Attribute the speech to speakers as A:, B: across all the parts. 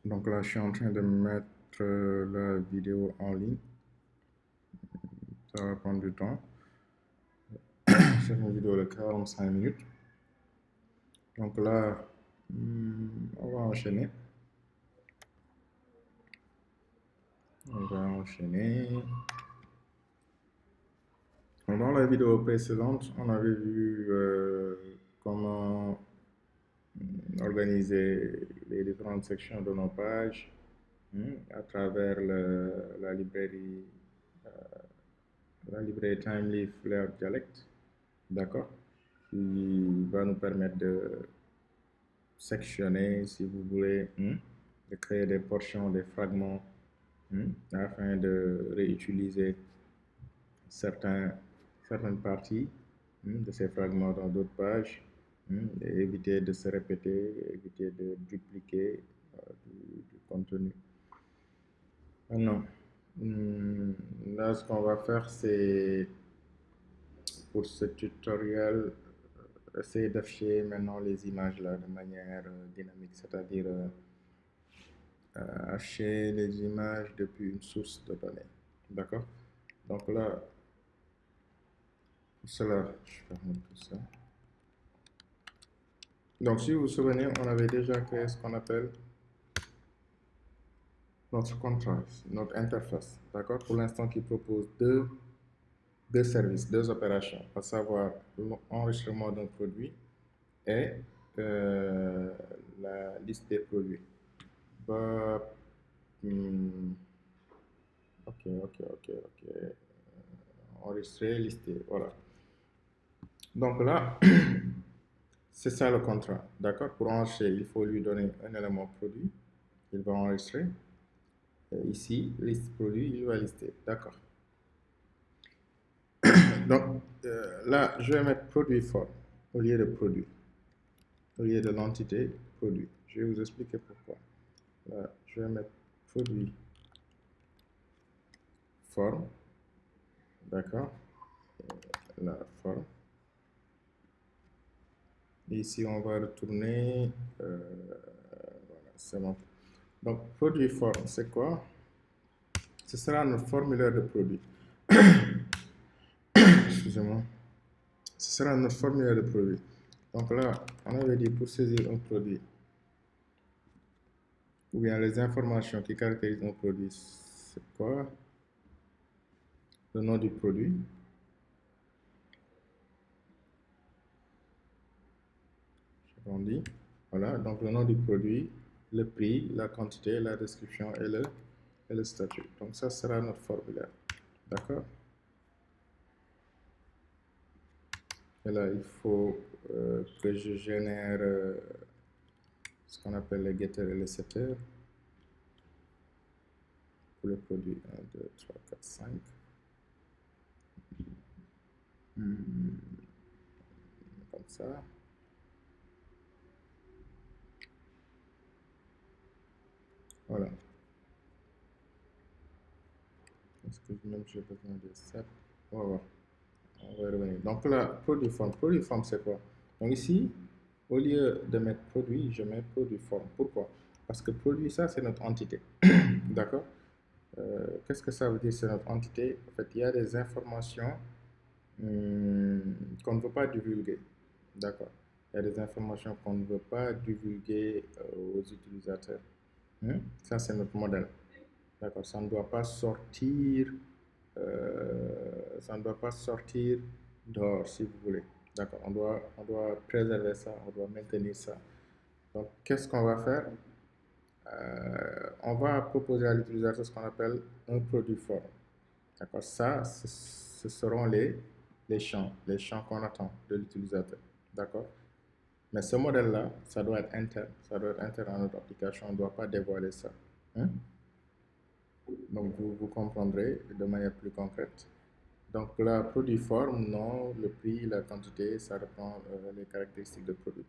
A: Donc là, je suis en train de mettre la vidéo en ligne. Ça va prendre du temps. C'est une vidéo de 45 minutes. Donc là, on va enchaîner. On va enchaîner. Dans la vidéo précédente, on avait vu comment organiser les différentes sections de nos pages à travers la librairie Timely Flair Dialect, d'accord, qui va nous permettre de sectionner, si vous voulez, de créer des portions, des fragments, afin de réutiliser certaines parties de ces fragments dans d'autres pages, et éviter de se répéter, éviter de dupliquer du contenu. Maintenant, là, ce qu'on va faire, c'est pour ce tutoriel, essayer d'afficher maintenant les images là de manière dynamique, c'est-à-dire afficher les images depuis une source de données. D'accord? Donc là, pour cela, je ferme tout ça. Donc, si vous vous souvenez, on avait déjà créé ce qu'on appelle notre contrat, notre interface, d'accord? Pour l'instant, qui propose deux services, deux opérations, à savoir l'enregistrement d'un produit et la liste des produits. Bah, ok. Enregistrer, lister, voilà. Donc là, c'est ça le contrat, d'accord? Pour enregistrer, il faut lui donner un élément produit, il va enregistrer. Et ici, liste produit, il va lister, d'accord? Donc là, je vais mettre produit forme au lieu de produit, au lieu de l'entité produit. Je vais vous expliquer pourquoi. Là, je vais mettre produit forme, d'accord? La forme. Et ici, on va retourner. Voilà, c'est bon. Donc, produit forme, c'est quoi? Ce sera notre formulaire de produit. Excusez-moi. Ce sera notre formulaire de produit. Donc là, on avait dit pour saisir un produit, ou bien les informations qui caractérisent un produit, c'est quoi? Le nom du produit. On dit, voilà, donc le nom du produit, le prix, la quantité, la description et le statut. Donc ça sera notre formulaire. D'accord? Et là, il faut que je génère ce qu'on appelle les getters et les setters pour les produits 1, 2, 3, 4, 5. Comme ça. Voilà. Est-ce que même j'ai besoin de ça? On va voir. On va revenir. Donc là, produit forme. Produit forme, c'est quoi? Donc ici, au lieu de mettre produit, je mets produit forme. Pourquoi? Parce que produit, ça, c'est notre entité. D'accord? Qu'est-ce que ça veut dire, c'est notre entité? En fait, il y a des informations qu'on ne veut pas divulguer. D'accord? Il y a des informations qu'on ne veut pas divulguer aux utilisateurs. Ça, c'est notre modèle. D'accord? Ça ne doit pas sortir, dehors, si vous voulez. D'accord? On doit préserver ça, on doit maintenir ça. Donc, qu'est-ce qu'on va faire? On va proposer à l'utilisateur ce qu'on appelle un produit forme. D'accord? Ça, ce seront les champs qu'on attend de l'utilisateur. D'accord? Mais ce modèle-là, ça doit être interne. Ça doit être interne à notre application. On ne doit pas dévoiler ça. Donc, vous comprendrez de manière plus concrète. Donc, la produit forme, nom, le prix, la quantité, ça reprend les caractéristiques de produit.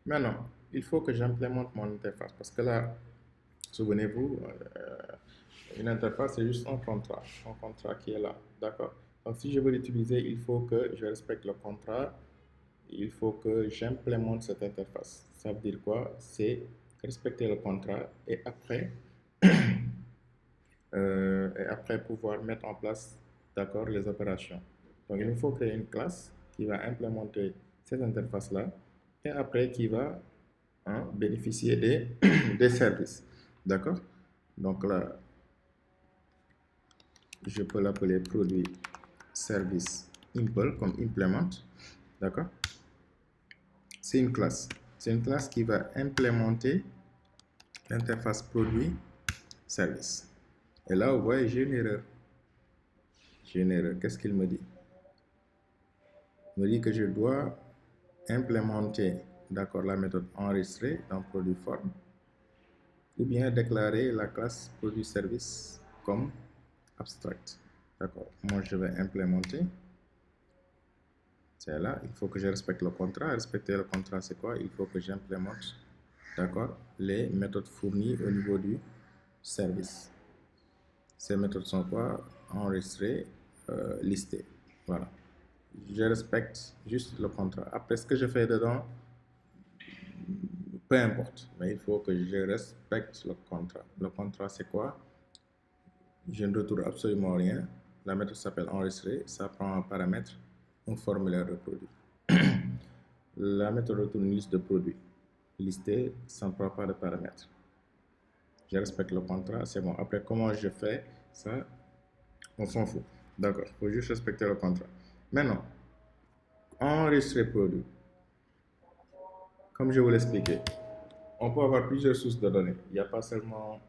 A: Maintenant, il faut que j'implémente mon interface parce que là, souvenez-vous, une interface, c'est juste un contrat qui est là. D'accord? Donc, si je veux l'utiliser, il faut que je respecte le contrat. Il faut que j'implémente cette interface. Ça veut dire quoi? C'est respecter le contrat et après pouvoir mettre en place, d'accord, les opérations. Donc, il nous faut créer une classe qui va implémenter cette interface-là et après qui va bénéficier des services. D'accord? Donc là, je peux l'appeler produit service impl comme implement. D'accord? C'est une classe. C'est une classe qui va implémenter l'interface produit service. Et là, vous voyez, j'ai une erreur. J'ai une erreur. Qu'est-ce qu'il me dit? Il me dit que je dois implémenter, d'accord, la méthode enregistrée dans produit form ou bien déclarer la classe produit service comme abstract. D'accord. Moi, je vais implémenter. C'est là. Il faut que je respecte le contrat. Respecter le contrat, c'est quoi? Il faut que j'implémente, d'accord, les méthodes fournies au niveau du service. Ces méthodes sont quoi? Enregistrées, listées. Voilà. Je respecte juste le contrat. Après, ce que je fais dedans, peu importe. Mais il faut que je respecte le contrat. Le contrat, c'est quoi? Je ne retourne absolument rien. La méthode s'appelle enregistrer. Ça prend un paramètre, un formulaire de produit. La méthode retourne une liste de produits. Listé, ça ne prend pas de paramètres. Je respecte le contrat, c'est bon. Après, comment je fais ça? On s'en fout. D'accord, il faut juste respecter le contrat. Maintenant, enregistrer produit. Comme je vous l'expliquais, on peut avoir plusieurs sources de données. Il n'y a pas seulement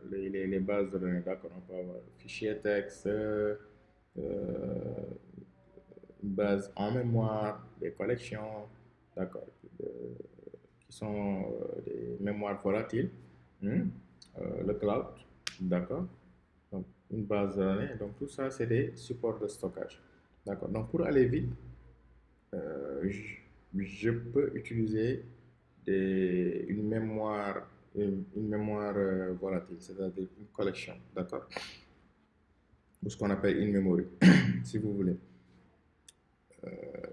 A: les bases de données, d'accord? On peut avoir fichier texte, une base en mémoire, des collections, d'accord, qui sont des mémoires volatiles, le cloud, d'accord, donc une base de données, donc tout ça c'est des supports de stockage, d'accord. Donc pour aller vite, je peux utiliser une mémoire volatile, c'est-à-dire une collection, d'accord, ou ce qu'on appelle une memory, si vous voulez.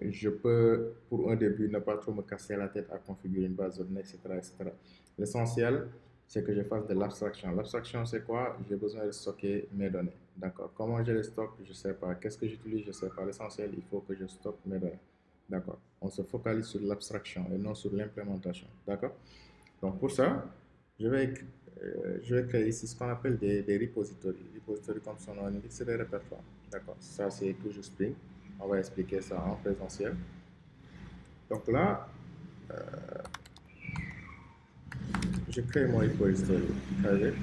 A: Je peux, pour un début, ne pas trop me casser la tête à configurer une base de données, etc., etc. L'essentiel, c'est que je fasse de l'abstraction. L'abstraction, c'est quoi? J'ai besoin de stocker mes données. D'accord. Comment je les stocke? Je ne sais pas. Qu'est-ce que j'utilise? Je ne sais pas. L'essentiel, il faut que je stocke mes données. D'accord. On se focalise sur l'abstraction et non sur l'implémentation. D'accord. Donc, pour ça, je vais créer ici ce qu'on appelle des repositories. Repositories, comme son nom l'indique, c'est des répertoires. D'accord. Ça, c'est toujours Spring. On va expliquer ça en présentiel. Donc là, je crée mon repository private.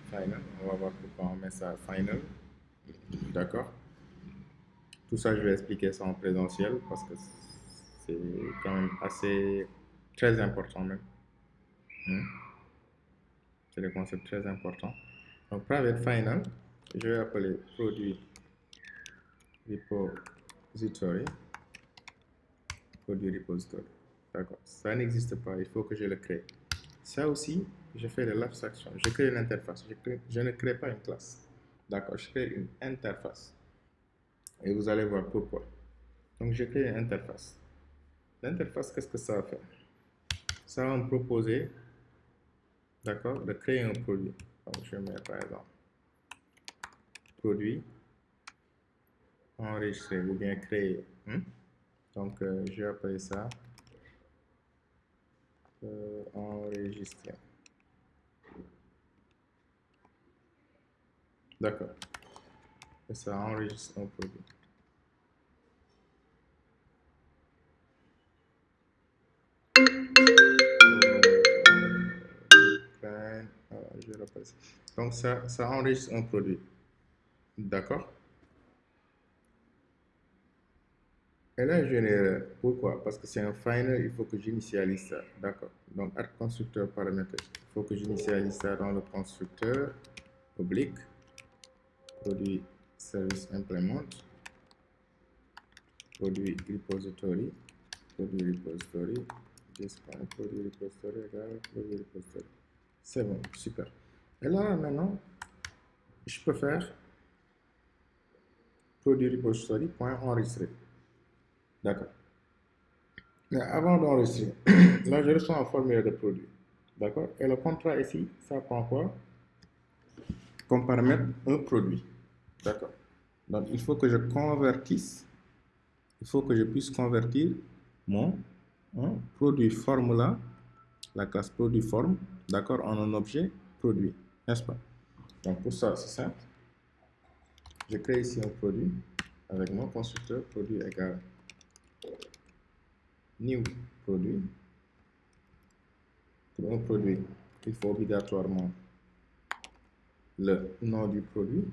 A: Final. On va voir pourquoi on met ça final. D'accord. Tout ça, je vais expliquer ça en présentiel parce que c'est quand même assez très important même. C'est des concepts très importants. Donc, private final, je vais appeler produit repository. Produit repository. D'accord. Ça n'existe pas. Il faut que je le crée. Ça aussi, je fais de l'abstraction. Je crée une interface. Je ne crée pas une classe. D'accord. Je crée une interface. Et vous allez voir pourquoi. Donc, je crée une interface. L'interface, qu'est-ce que ça va faire? Ça va me proposer, d'accord, de créer un produit. Donc, je mets par exemple produit enregistrer ou bien créer. Donc, je vais appeler ça enregistrer. D'accord. Et ça enregistre un produit. Je vais repasser. Donc, ça enregistre un produit. D'accord. Et là, je n'ai pourquoi? Parce que c'est un final, il faut que j'initialise ça. D'accord. Donc, add constructeur paramètre. Il faut que j'initialise ça dans le constructeur public. Produit service implement. Produit repository. Produit repository. Produit repository égale produit repository. C'est bon, super. Et là, maintenant, je peux faire produit repository.enregistrer. D'accord. Mais avant d'enregistrer, Là, je reçois un formulaire de produit. D'accord? Et le contrat ici, ça prend quoi? Comme paramètre un produit. D'accord? Donc, il faut que je convertisse, il faut que je puisse convertir mon produit forme là, la classe produit forme, d'accord, en un objet produit, n'est-ce pas? Donc, pour ça, c'est simple. Je crée ici un produit avec mon constructeur produit égale new produit. Pour un produit, il faut obligatoirement le nom du produit.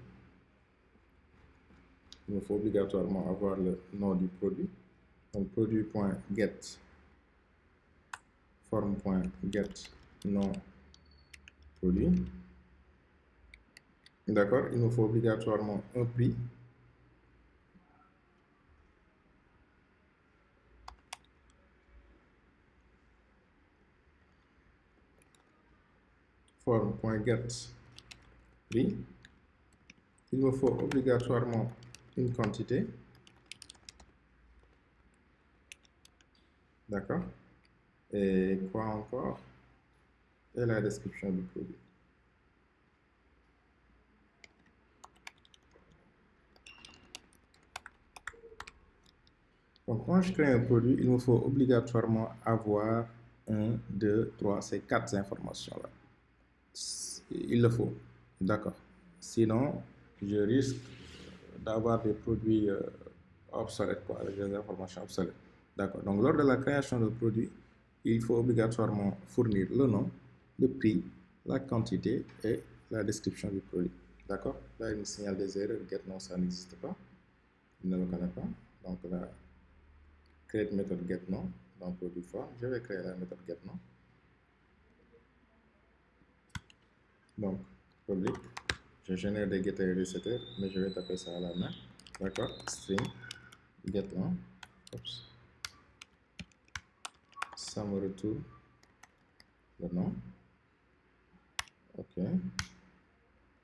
A: Il me faut obligatoirement avoir le nom du produit. Donc produit.get form.get nom produit. D'accord? Il me faut obligatoirement un prix. Form.get prix. Il me faut obligatoirement une quantité. D'accord? Et quoi encore? Et la description du produit. Donc, quand je crée un produit, il me faut obligatoirement avoir 1, 2, 3, ces 4 informations-là. Il le faut. D'accord. Sinon, je risque d'avoir des produits obsolètes, quoi, avec des informations obsolètes. D'accord. Donc, lors de la création de produit, il faut obligatoirement fournir le nom, le prix, la quantité et la description du produit. D'accord. Là, il me signale des erreurs. Get non, ça n'existe pas. Il ne le connaît pas. Donc, là, create méthode get non dans produit form. Je vais créer la méthode get non. Donc, public. Je génère des getters et des setters, mais je vais taper ça à la main. D'accord? String get non. Oups. Ça me retourne le nom. Ok.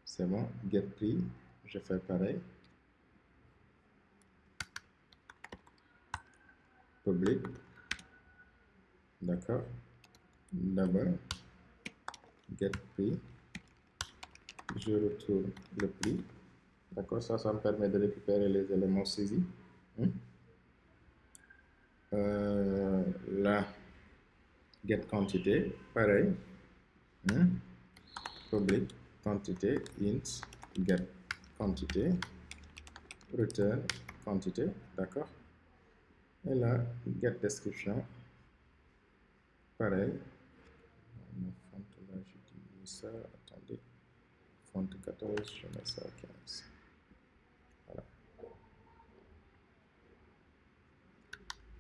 A: C'est bon. Get prix. Je fais pareil. Public. D'accord. D'abord, get prix. Je retourne le prix. D'accord. Ça me permet de récupérer les éléments saisis. Là, get quantité. Pareil. Public quantité int get quantité return quantité, d'accord. Et là, get description, pareil. Font là, j'utilise ça, attendez, font 14, je mets ça à 15. Voilà.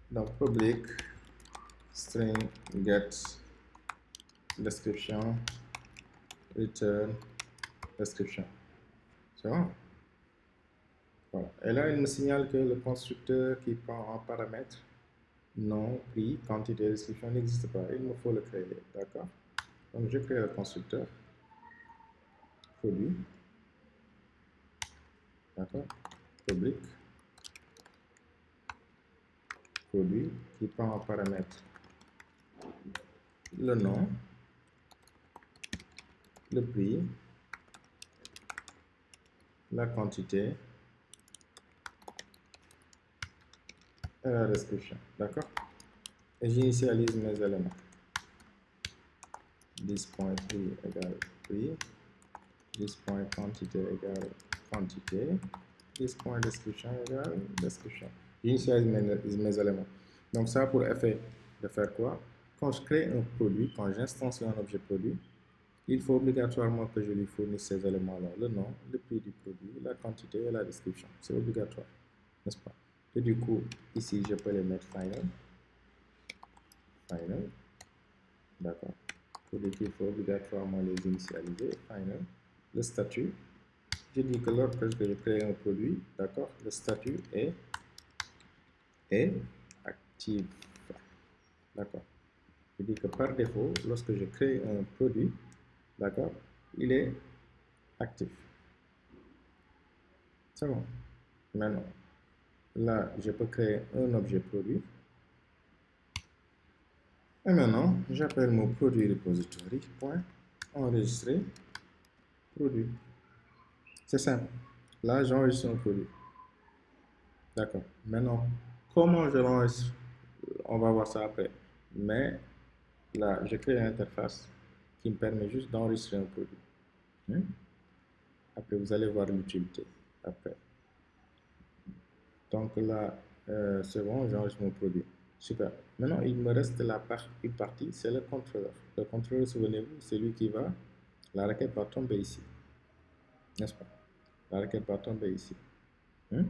A: Donc, public string get description return description. C'est bon? Voilà. Et là, il me signale que le constructeur qui prend en paramètre nom, prix, quantité, description n'existe pas. Il me faut le créer. D'accord? Donc, je crée le constructeur. Produit. D'accord? Public. Produit qui prend en paramètre le nom, le prix, la quantité et la description. D'accord? Et j'initialise mes éléments. This.prix égale prix. This.quantité égale quantité. This.description égale description. J'initialise mes éléments. Donc ça a pour effet de faire quoi? Quand je crée un produit, quand j'instancie un objet produit, il faut obligatoirement que je lui fournisse ces éléments-là, le nom, le prix du produit, la quantité et la description. C'est obligatoire, n'est-ce pas? Et du coup, ici, je peux les mettre final. Final. D'accord. Pour dire qu'il faut obligatoirement les initialiser. Final. Le statut. Je dis que lorsque je crée un produit, d'accord, le statut est actif. D'accord. Je dis que par défaut, lorsque je crée un produit, d'accord, il est actif. C'est bon. Maintenant, là, je peux créer un objet produit. Et maintenant, j'appelle mon produit repository, point, enregistrer, produit. C'est simple. Là, j'enregistre un produit. D'accord. Maintenant, comment je l'enregistre? On va voir ça après. Mais là, je crée une interface qui me permet juste d'enregistrer un produit. Hmm? Après, vous allez voir l'utilité. Après. Donc là, c'est bon, j'enregistre mon produit. Super. Maintenant, il me reste une partie, c'est le contrôleur. Le contrôleur, souvenez-vous, c'est lui qui va, la requête va tomber ici, n'est-ce pas? La requête va tomber ici. Hmm?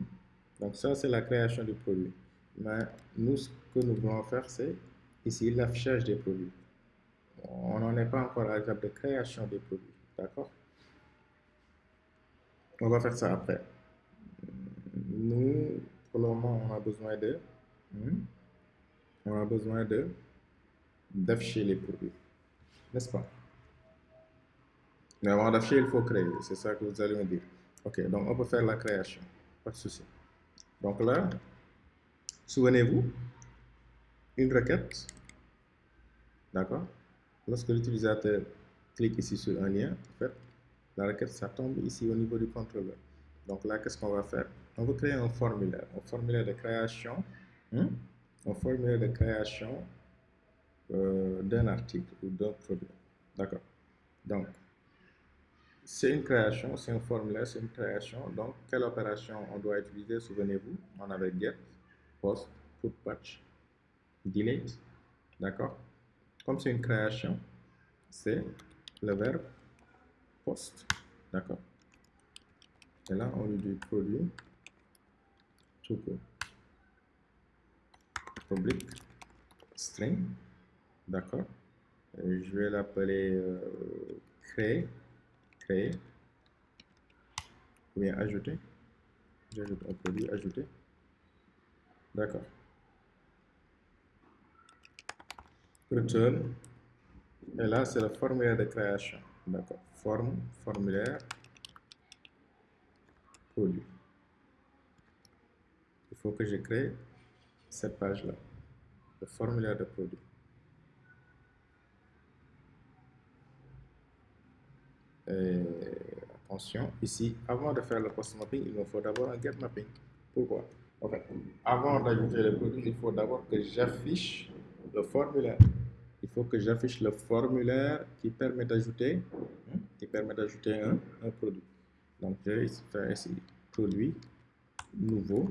A: Donc ça, c'est la création du produit. Mais nous, ce que nous voulons faire, c'est ici l'affichage des produits. On n'en est pas encore à l'étape de création des produits. D'accord? On va faire ça après. Nous, pour le moment, hmm, on a besoin d'afficher les produits. N'est-ce pas? Mais avant d'afficher, il faut créer. C'est ça que vous allez me dire. Ok, donc on peut faire la création. Pas de souci. Donc là, souvenez-vous, une requête, d'accord? Lorsque l'utilisateur clique ici sur un lien, en fait, la requête, ça tombe ici au niveau du contrôleur. Donc là, qu'est-ce qu'on va faire? On va créer un formulaire de création, hmm? Un formulaire de création d'un article ou d'un produit. D'accord? Donc, c'est une création, c'est un formulaire, c'est une création. Donc, quelle opération on doit utiliser? Souvenez-vous, on avait get, post, put patch, delete. D'accord? Comme c'est une création, c'est le verbe post. D'accord? Et là, on lui dit produit, tout court. Public, string. D'accord? Je vais l'appeler créer, créer, ou bien ajouter. J'ajoute un produit, ajouter. D'accord. Return. Et là, c'est le formulaire de création. D'accord. Formulaire, produit. Il faut que je crée cette page-là. Le formulaire de produit. Et attention, ici, avant de faire le post mapping, il me faut d'abord un get mapping. Pourquoi? En fait, avant d'ajouter le produit, il faut d'abord que j'affiche le formulaire. Il faut que j'affiche le formulaire qui permet d'ajouter un produit. Donc, je vais faire ici produit nouveau.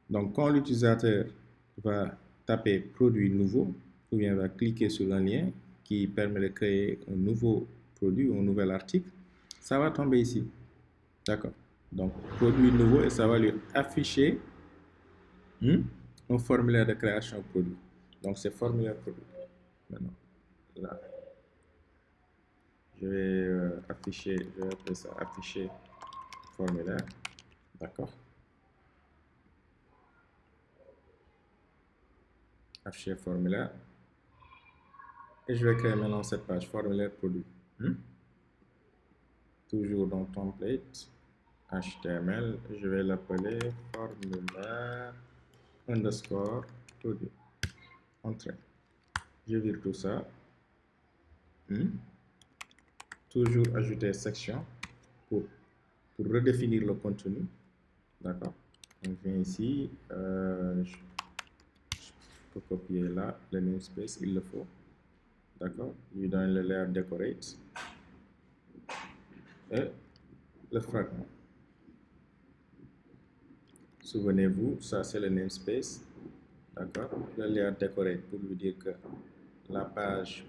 A: Donc, quand l'utilisateur va taper produit nouveau, ou bien va cliquer sur un lien qui permet de créer un nouveau produit ou un nouvel article, ça va tomber ici. D'accord. Donc, produit nouveau et ça va lui afficher un formulaire de création produit. Donc, c'est formulaire produit. Maintenant, là, je vais afficher, je vais appeler ça afficher formulaire. D'accord. Afficher formulaire. Et je vais créer maintenant cette page formulaire produit. Toujours dans template, HTML, je vais l'appeler formulaire underscore produit. Entrée. Je vire tout ça. Toujours ajouter section pour redéfinir le contenu. D'accord. On vient ici. Je peux copier là le namespace, il le faut. D'accord. Lui donne le layer decorate. Et le fragment. Souvenez-vous, ça c'est le namespace. D'accord. Le layer decorate pour lui dire que la page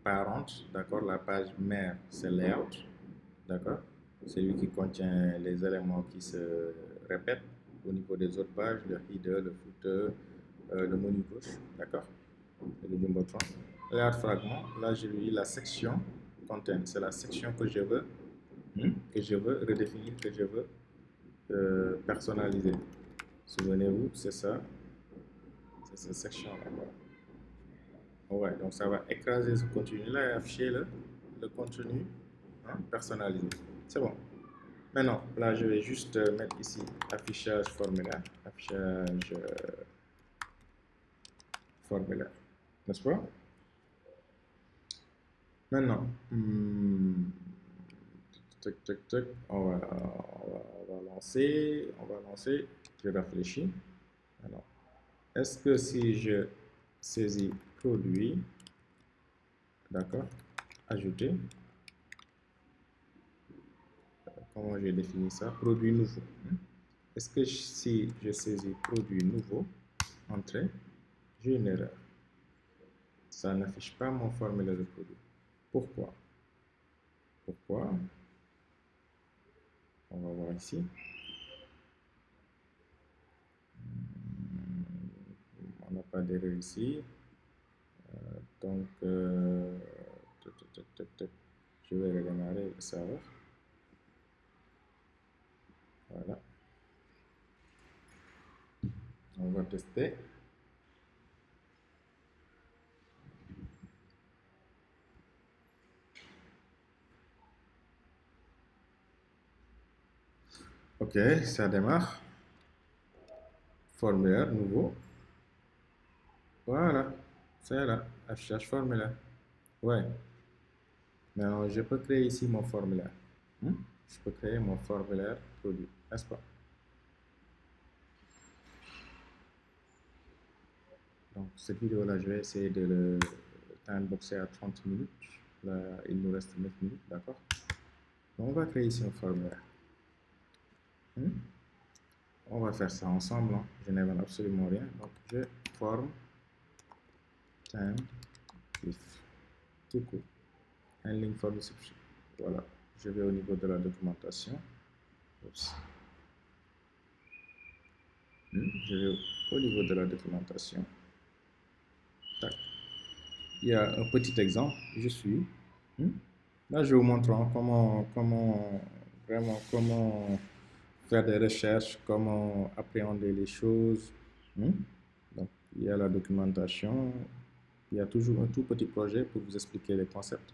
A: parent, d'accord, la page mère c'est layout, d'accord, c'est lui qui contient les éléments qui se répètent au niveau des autres pages, le header, le footer, le menu gauche, d'accord, et le jumbotron. Layout fragment, là je lui dis la section content, c'est la section que je veux redéfinir, que je veux personnaliser. Souvenez-vous, c'est ça, c'est cette section là. Ouais, donc ça va écraser ce contenu-là et afficher le contenu personnalisé. C'est bon. Maintenant, là, je vais juste mettre ici affichage formulaire. Affichage formulaire, n'est-ce pas? Maintenant, tac, tac, tac, on va lancer, je réfléchis. Alors, est-ce que si je saisis produit, d'accord, ajouter, comment j'ai défini ça? Produit nouveau. Est-ce que si je saisis produit nouveau, entrée, j'ai une erreur. Ça n'affiche pas mon formulaire de produit. Pourquoi? Pourquoi? On va voir ici. On n'a pas d'erreur ici. Donc, je vais redémarrer le serveur. Voilà. On va tester. Ok, ça démarre. Formulaire nouveau. Voilà, c'est là. Affichage formulaire. Ouais. Maintenant, je peux créer ici mon formulaire. Je peux créer mon formulaire produit, n'est-ce pas? Donc, cette vidéo-là, je vais essayer de le timeboxer à 30 minutes. Là, il nous reste 9 minutes, d'accord? Donc, on va créer ici un formulaire. On va faire ça ensemble. Hein. Je n'invente absolument rien. Donc, je forme time if tout court. Handling form exception. Voilà. Je vais au niveau de la documentation. Oups. Je vais au niveau de la documentation. Tac. Il y a un petit exemple. Je suis. Là, je vous montre comment faire des recherches, comment appréhender les choses. Donc, il y a la documentation. Il y a toujours un tout petit projet pour vous expliquer les concepts.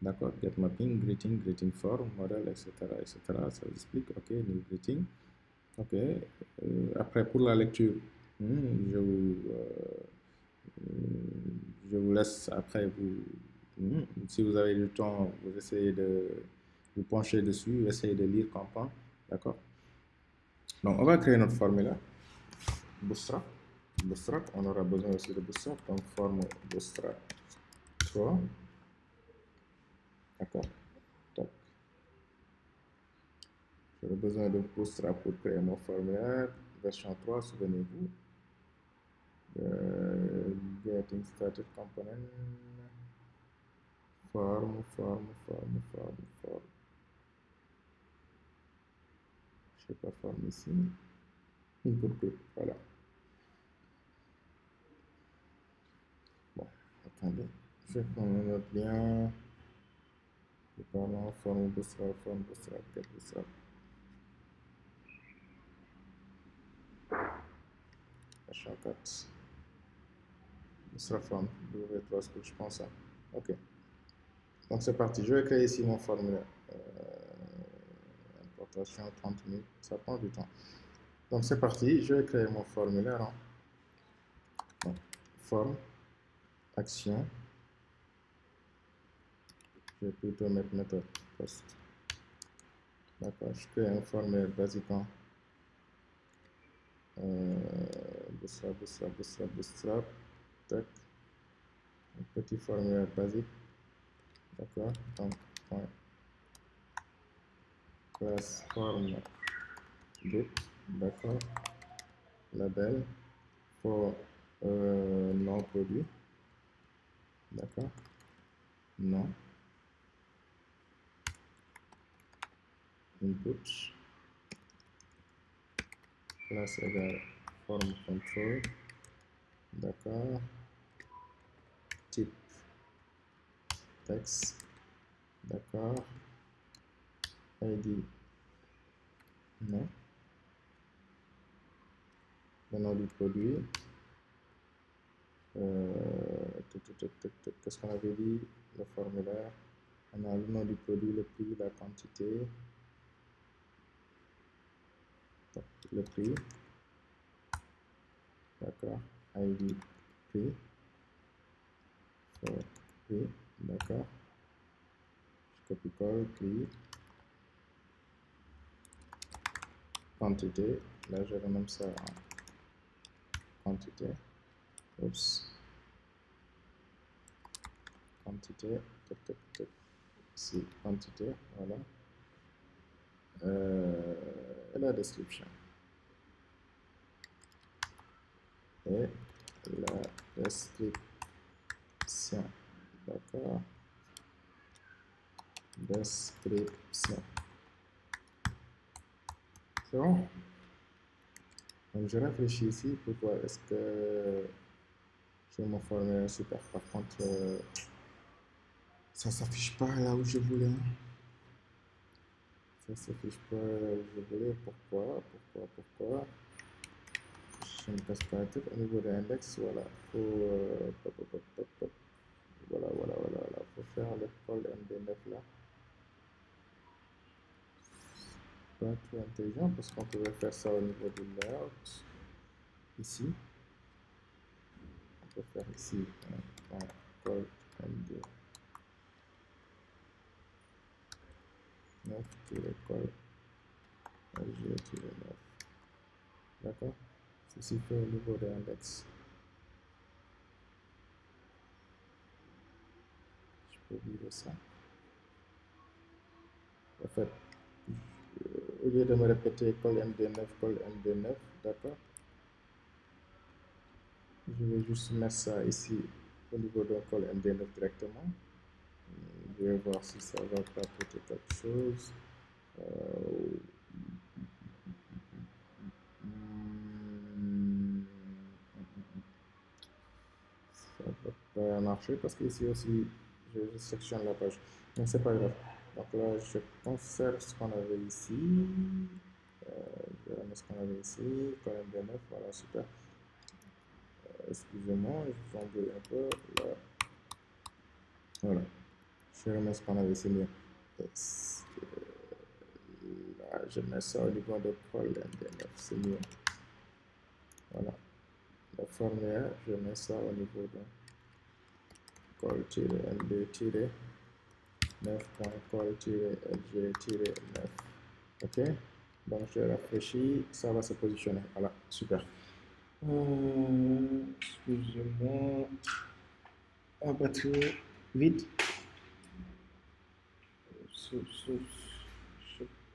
A: D'accord? Get mapping, greeting form, model, etc., etc. Ça vous explique. OK, new greeting. OK. Après, pour la lecture, je vous laisse après si vous avez du temps, vous essayez de vous pencher dessus, essayez de lire, comprendre. D'accord? Donc, on va créer notre formulaire. Bootstrap. Bootstrap, on aura besoin aussi de Bootstrap. Donc, forme Bootstrap 3. D'accord? J'aurai besoin de Bootstrap pour créer mon formulaire. Version 3, souvenez-vous. Getting started component. Form. Je sais pas forme ici. Input group, voilà. Bon, attendez. Je vais prendre un autre lien. Je parle en forme Bootstrap, get Bootstrap. Version 4. Bootstrap form, W3, ce que je pense. Hein. Ok. Donc c'est parti. Je vais créer ici mon formulaire. Importation 30 minutes, ça prend du temps. Donc c'est parti. Je vais créer mon formulaire. Hein. Donc, forme, action. Je vais plutôt mettre méthode post. D'accord. Je crée un formulaire basique. Hein. Bootstrap. Tac. Un petit formulaire basique. D'accord. Donc, point. Classe forme get. D'accord. Label. Pour non produit. D'accord. Non. Input. Classe égale forme control. D'accord. Type texte. D'accord. ID. Non. Le nom du produit. Qu'est-ce qu'on avait dit? Le formulaire. On a le nom du produit, le prix, la quantité. Le prix. D'accord. ID, prix. Oui, d'accord. Je copie-colle, clic, quantité. Là, je renomme ça en quantité. Oups, quantité. Tac, tac, tac. Ici, quantité, voilà. Et la description. Et la description. D'accord. Description. C'est bon? Donc, je réfléchis ici pour voir est-ce que je vais me former super. Par contre, ça s'affiche pas là où je voulais. Ça s'affiche pas là où je voulais. Pourquoi? Je me casse pas la tête au niveau de l'index. Voilà. Faut, voilà. Faut faire le col MD9 là. Pas trop intelligent parce qu'on pourrait faire ça au niveau du layout. Ici. On peut faire ici un col MD9-col LG-9. D'accord? Ceci fait au niveau de l'index. Je peux virer ça. En fait, au lieu de me répéter col MD9, d'accord? Je vais juste mettre ça ici au niveau d'un col MD9 directement. Je vais voir si ça va pas apporter quelque chose. Ça va pas marcher parce qu'ici aussi, je sectionne la page. Mais c'est pas grave. Donc là, je conserve ce qu'on avait ici. Je vais remettre ce qu'on avait ici. Col MD9, voilà, super. Excusez-moi, je j'embrouille un peu. Là, voilà. Je remets ce qu'on avait ici mieux. Là, je mets ça au niveau de col MD9, c'est mieux. Voilà. La formulaire, je mets ça au niveau de col-md-9.col-lg-9. Ok? Donc je réfléchis, ça va se positionner. Voilà, super. Excusez-moi. La batterie vide. Je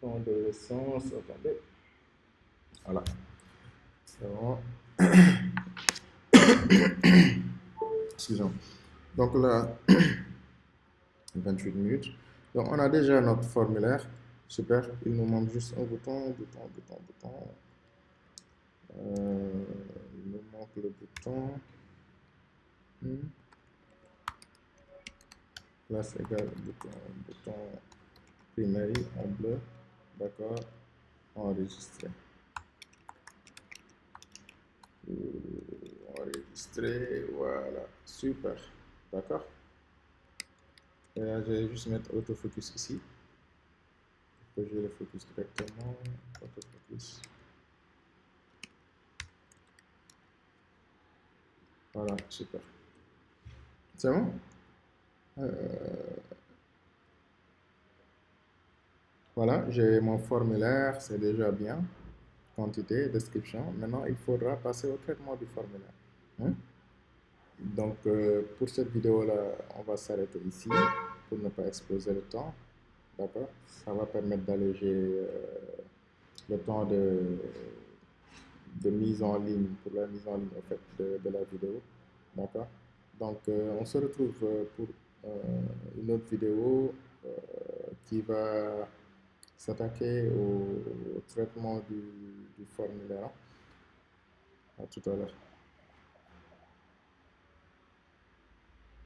A: prends de l'essence. Attendez. Voilà. C'est bon. Excusez-moi. Donc là, 28 minutes. Donc on a déjà notre formulaire. Super. Il nous manque juste un bouton. Il nous manque le bouton. Place égale bouton primary en bleu. D'accord. Enregistrer. Enregistrer. Voilà. Super. D'accord. Et là, je vais juste mettre autofocus ici. Pour que j'ai le focus directement. Autofocus. Voilà. Super. C'est bon? Voilà, j'ai mon formulaire, c'est déjà bien. Quantité, description. Maintenant, il faudra passer au traitement du formulaire. Hein? Donc, pour cette vidéo-là, on va s'arrêter ici pour ne pas exposer le temps. D'accord? Ça va permettre d'alléger le temps de mise en ligne, pour la mise en ligne en fait, de la vidéo. D'accord? Donc, on se retrouve pour une autre vidéo qui va s'attaquer au traitement du formulaire. À tout à l'heure.